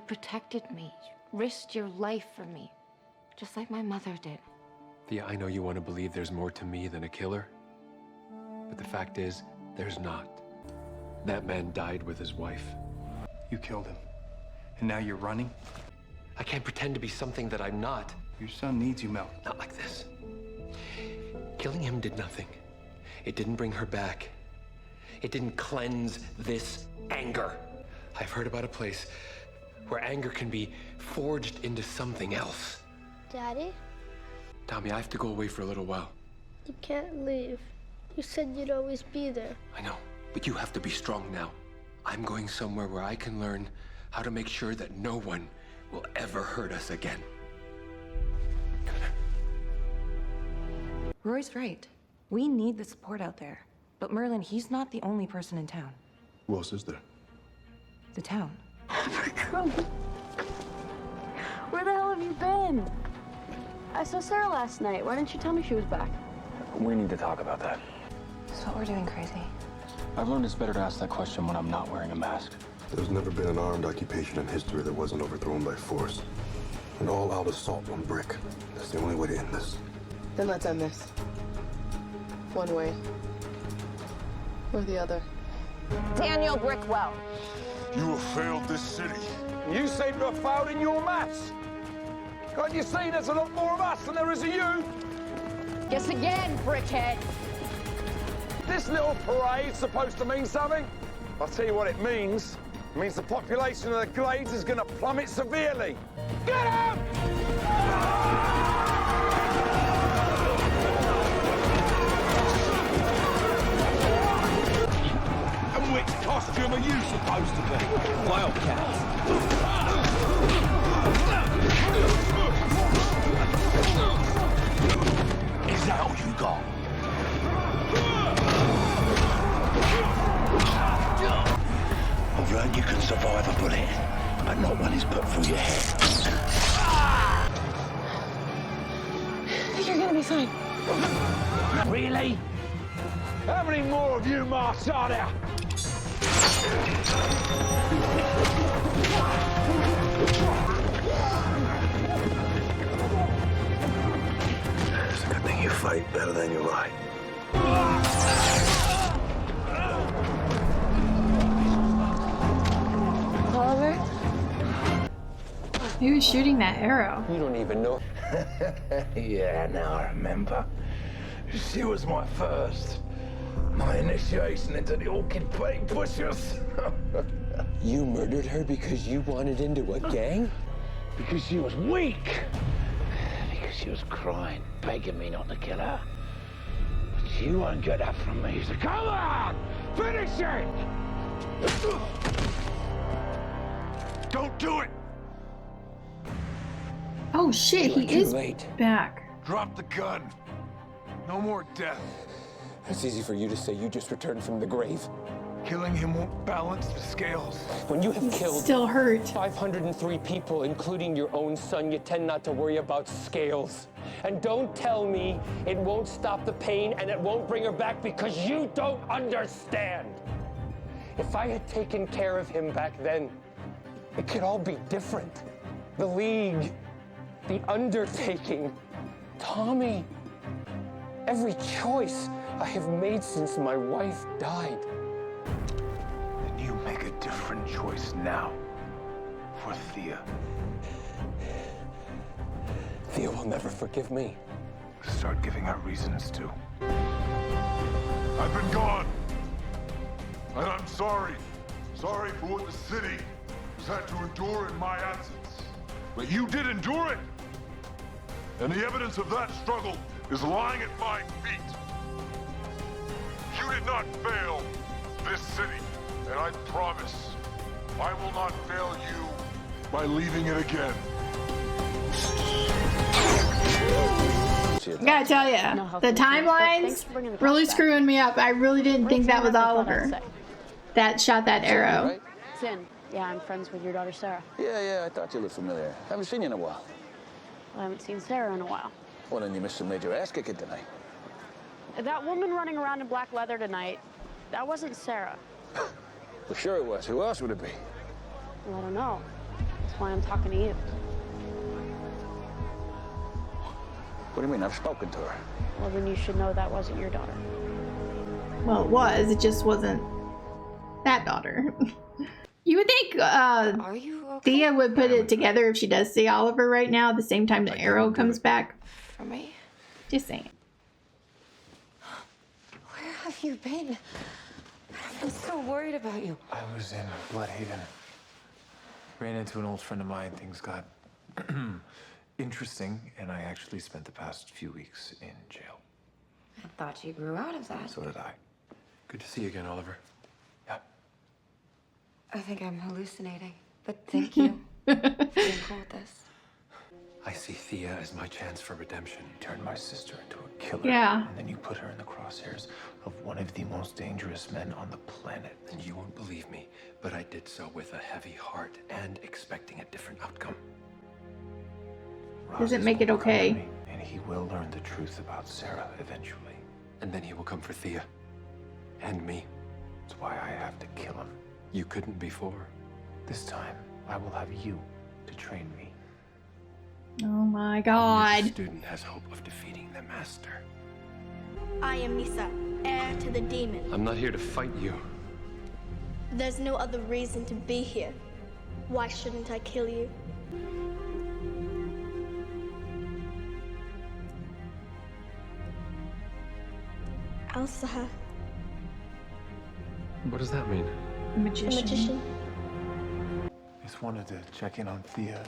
protected me, risked your life for me, just like my mother did. Thea, I know you want to believe there's more to me than a killer, but the fact is, there's not. That man died with his wife. You killed him, and now you're running? I can't pretend to be something that I'm not. Your son needs you, Mel. Not like this. Killing him did nothing. It didn't bring her back. It didn't cleanse this anger. I've heard about a place where anger can be forged into something else. Daddy? Tommy, I have to go away for a little while. You can't leave. You said you'd always be there. I know, but you have to be strong now. I'm going somewhere where I can learn how to make sure that no one will ever hurt us again. Roy's right. We need the support out there. But Merlin, he's not the only person in town. Who else is there? The town. Where the hell have you been? I saw Sarah last night. Why didn't you tell me she was back? We need to talk about that. That's what we're doing, Crazy. I've learned it's better to ask that question when I'm not wearing a mask. There's never been an armed occupation in history that wasn't overthrown by force. An all-out assault on brick. That's the only way to end this. Then let's end this. One way. Or the other. Daniel Brickwell. You have failed this city. You seem to have failed in your maths. Can't you see there's a lot more of us than there is of you? Guess again, brickhead. This little parade's supposed to mean something? I'll tell you what it means. It means the population of the Glades is going to plummet severely. Get out! And which costume are you supposed to be? Wildcats. Is that all you got? I've learned you can survive a bullet, but not when it's put through your head. You're gonna be fine. Really? How many more of you, Marc, are there? It's a good thing you fight better than you lie. Oliver? He was shooting that arrow. You don't even know. Yeah, now I remember. She was my first. My initiation into the orchid plague pushers. You murdered her because you wanted into a gang? Because she was weak. Because she was crying, begging me not to kill her. But you won't get that from me, so come on! Finish it! Don't do it! Oh shit, he Too is late. back. Drop the gun. No more death. It's easy for you to say you just returned from the grave. Killing him won't balance the scales. When you have killed Still hurt. 503 people, including your own son, you tend not to worry about scales. And don't tell me it won't stop the pain and it won't bring her back because you don't understand. If I had taken care of him back then, it could all be different. The League, the undertaking, Tommy. Every choice I have made since my wife died. And you make a different choice now for Thea. Thea will never forgive me. Start giving her reasons to. I've been gone. And I'm sorry. Sorry for what the city has had to endure in my absence. But you did endure it. And the evidence of that struggle is lying at my feet. You did not fail this city. And I promise I will not fail you by leaving it again. I gotta tell ya, the timelines really screwing me up. I really didn't think that was Oliver that shot that arrow. Right? Sin. Yeah, I'm friends with your daughter, Sarah. Yeah, I thought you looked familiar. Haven't seen you in a while. Well, I haven't seen Sarah in a while. Well, then you missed some major ass kicking tonight. That woman running around in black leather tonight, that wasn't Sarah. Well, sure it was. Who else would it be? Well, I don't know. That's why I'm talking to you. What do you mean? I've spoken to her. Well, then you should know that wasn't your daughter. Well, it was. It just wasn't that daughter. You would think Are you okay? Thea would put it together if she does see Oliver right now at the same time the arrow comes back. For me? Just saying. Where have you been? I've been so worried about you. I was in Bloodhaven. Ran into an old friend of mine. Things got interesting, and I actually spent the past few weeks in jail. I thought you grew out of that. So did I. Good to see you again, Oliver. Yeah. I think I'm hallucinating, but thank you for being cool with this. I see Thea as my chance for redemption. You turned my sister into a killer. Yeah. And then you put her in the crosshairs of one of the most dangerous men on the planet. And you won't believe me, but I did so with a heavy heart and expecting a different outcome. Does it make it okay? And he will learn the truth about Sarah eventually. And then he will come for Thea. And me. That's why I have to kill him. You couldn't before. This time, I will have you to train me. Oh my Only god. the student has hope of defeating the master. I am Misa, heir to the demon. I'm not here to fight you. There's no other reason to be here. Why shouldn't I kill you? Elsa, What does that mean? the magician. Just wanted to check in on Thea.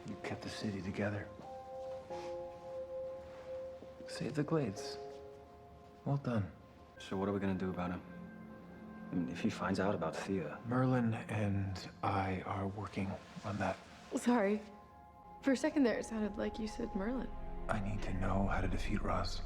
You kept the city together. Save the Glades. Well done. So what are we gonna do about him? I mean, if he finds out about Thea. Merlin and I are working on that. Sorry. For a second there, it sounded like you said Merlin. I need to know how to defeat Roz.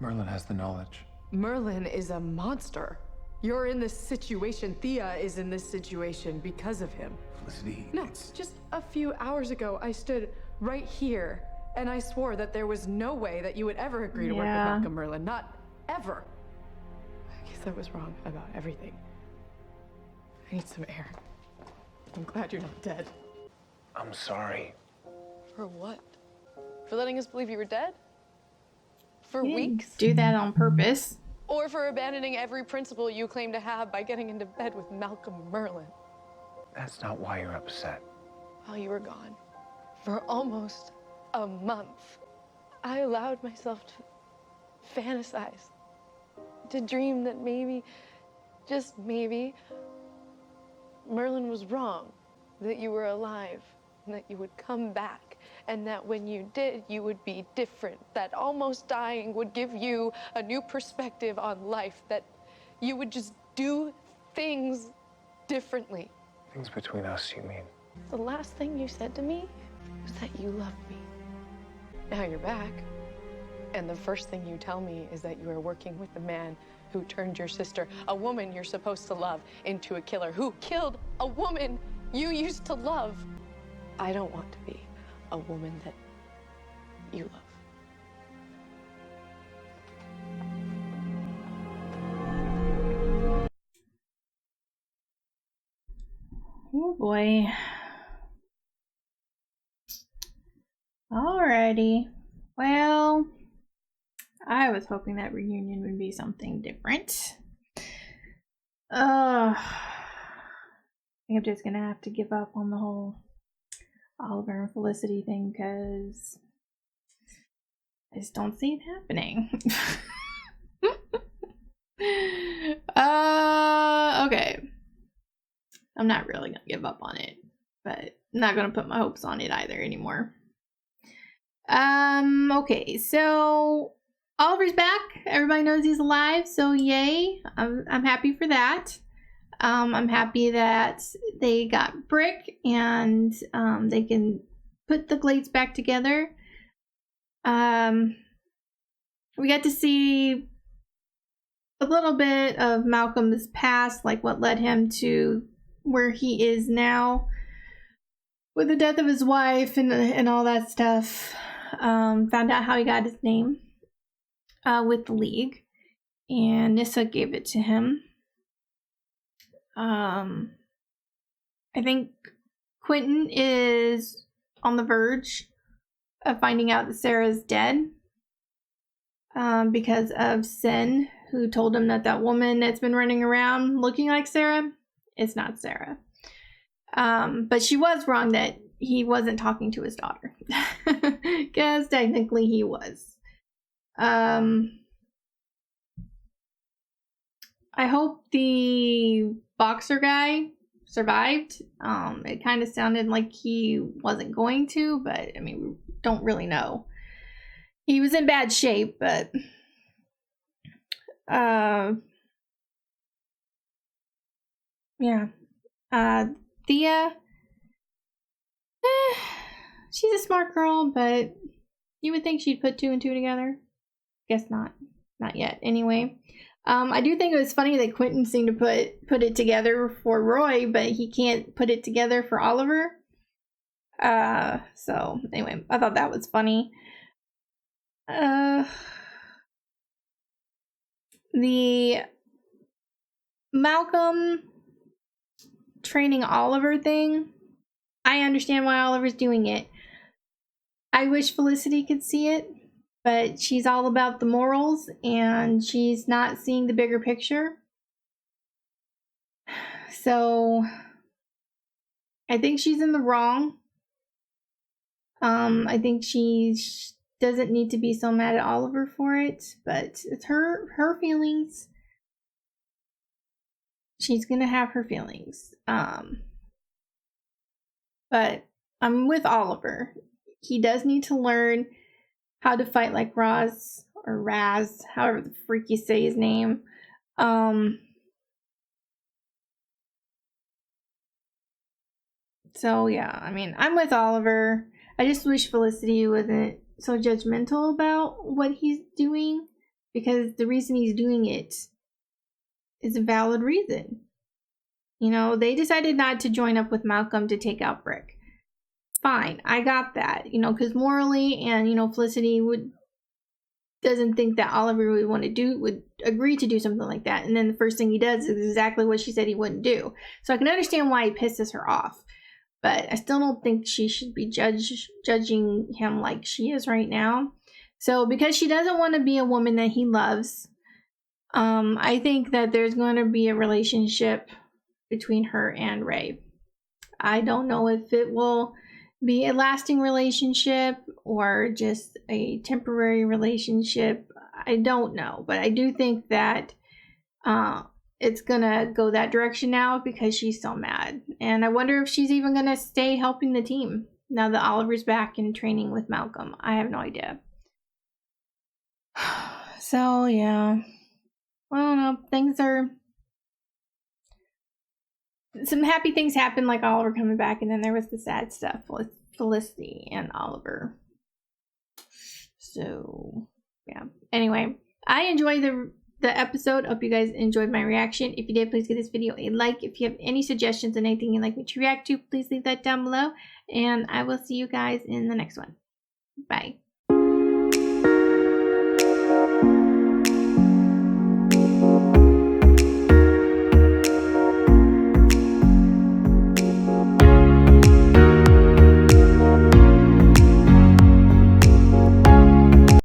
Merlin has the knowledge. Merlin is a monster. You're in this situation. Thea is in this situation because of him. Felicity, No, just a few hours ago, I stood right here and I swore that there was no way that you would ever agree to work with Yeah. Malcolm Merlin. Not ever. I guess I was wrong about everything. I need some air. I'm glad you're not dead. I'm sorry. For what? For letting us believe you were dead? For You didn't weeks? do that on purpose. Or for abandoning every principle you claim to have by getting into bed with Malcolm Merlin? That's not why you're upset. While you were gone, for almost a month, I allowed myself to fantasize, to dream that maybe, just maybe, Merlin was wrong, that you were alive, and that you would come back, and that when you did, you would be different, that almost dying would give you a new perspective on life, that you would just do things differently. Things between us, you mean? The last thing you said to me was that you loved me. Now you're back, and the first thing you tell me is that you are working with the man who turned your sister, a woman you're supposed to love, into a killer, who killed a woman you used to love. I don't want to be a woman that you love. Oh boy. Alrighty. Well, I was hoping that reunion would be something different. I think I'm just gonna have to give up on the whole Oliver and Felicity thing because I just don't see it happening. Okay. I'm not really gonna give up on it, but I'm not gonna put my hopes on it either anymore. Okay, so Oliver's back. Everybody knows he's alive, so yay. I'm happy for that. I'm happy that they got Brick and they can put the Glades back together. We got to see a little bit of Malcolm's past, like what led him to where he is now with the death of his wife and all that stuff. Found out how he got his name with the League. and Nissa gave it to him. I think Quentin is on the verge of finding out that Sarah's dead because of Sin, who told him that that woman that's been running around looking like Sarah is not Sarah. But she was wrong that he wasn't talking to his daughter, because technically he was. I hope the boxer guy survived. It kind of sounded like he wasn't going to, but I mean, we don't really know. He was in bad shape, but yeah. Thea, she's a smart girl, but you would think she'd put 2 and 2 together. Guess not. Not yet. Anyway, I do think it was funny that Quentin seemed to put it together for Roy, but he can't put it together for Oliver. So anyway, I thought that was funny. The Malcolm training Oliver thing, I understand why Oliver's doing it. I wish Felicity could see it, but she's all about the morals and she's not seeing the bigger picture. So I think she's in the wrong. I think she doesn't need to be so mad at Oliver for it, but it's her feelings. She's gonna have her feelings. But I'm with Oliver. He does need to learn how to fight like Raz, or Raz, however the freak you say his name. So yeah, I mean, I'm with Oliver. I just wish Felicity wasn't so judgmental about what he's doing, because the reason he's doing it is a valid reason. You know, they decided not to join up with Malcolm to take out Brick. Fine, I got that, you know, because morally, and you know, Felicity doesn't think that Oliver would agree to do something like that, and then the first thing he does is exactly what she said he wouldn't do. So I can understand why he pisses her off, but I still don't think she should be judging him like she is right now. So because she doesn't want to be a woman that he loves, I think that there's going to be a relationship between her and Ray. I don't know if it will be a lasting relationship or just a temporary relationship. I don't know, but I do think that it's gonna go that direction now because she's so mad. And I wonder if she's even gonna stay helping the team now that Oliver's back in training with Malcolm. I have no idea. So yeah, I don't know. Some happy things happened, like Oliver coming back, and then there was the sad stuff with Felicity and Oliver. So yeah. Anyway, I enjoyed the episode. Hope you guys enjoyed my reaction. If you did, please give this video a like. If you have any suggestions on anything you'd like me to react to, please leave that down below. And I will see you guys in the next one. Bye.